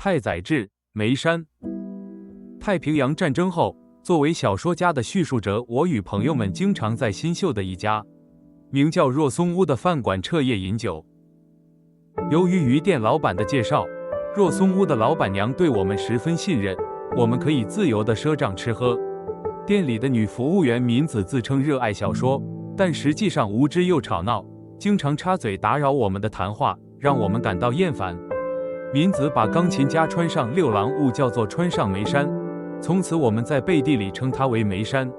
太宰治、梅山。太平洋战争后，作为小说家的叙述者，我与朋友们经常在新秀的一家名叫若松屋的饭馆彻夜饮酒。由于鱼店老板的介绍，若松屋的老板娘对我们十分信任，我们可以自由地赊账吃喝。店里的女服务员敏子自称热爱小说，但实际上无知又吵闹，经常插嘴打扰我们的谈话，让我们感到厌烦。敏子把钢琴家川上六郎误叫做川上梅山，从此我们在背地里称他为梅山。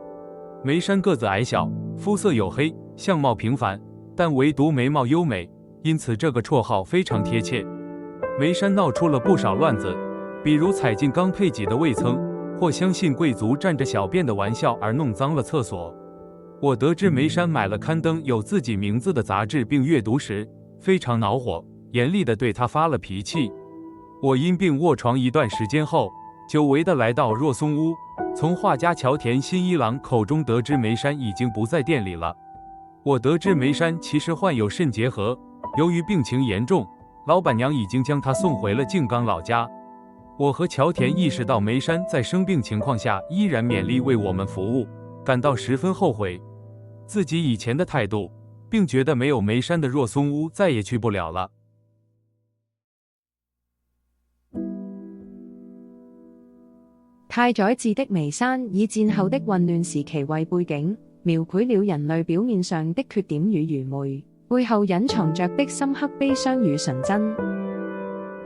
梅山个子矮小，肤色黝黑，相貌平凡，但唯独眉毛优美，因此这个绰号非常贴切。梅山闹出了不少乱子，比如踩进刚配给的卫噌，或相信贵族站着小便的玩笑而弄脏了厕所。我得知梅山买了刊登有自己名字的杂志并阅读时，非常恼火，严厉地对他发了脾气。我因病卧床一段时间后，久违地来到若松屋，从画家桥田新一郎口中得知梅山已经不在店里了。我得知梅山其实患有肾结核，由于病情严重，老板娘已经将他送回了静冈老家。我和桥田意识到梅山在生病情况下依然勉力为我们服务，感到十分后悔自己以前的態度，並覺得沒有梅山的若松屋再也去不了了。太宰治的梅山以戰後的混亂時期為背景，描繪了人類表面上的缺點與愚昧，背後隱藏着的深刻悲傷與純真。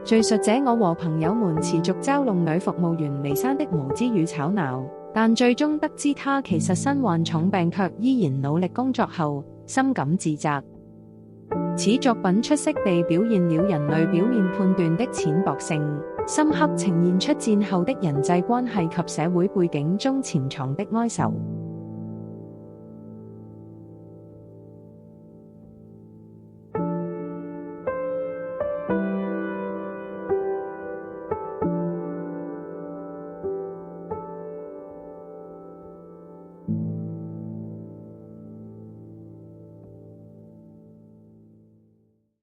敘述者我和朋友們持續嘲弄女服務員梅山的無知與吵鬧，但最終得知她其實身患重病，卻依然努力工作後，深感自責。此作品出色地表現了人類表面判斷的淺薄性，深刻呈現出戰後的人際關係及社會背景中潛藏的哀愁。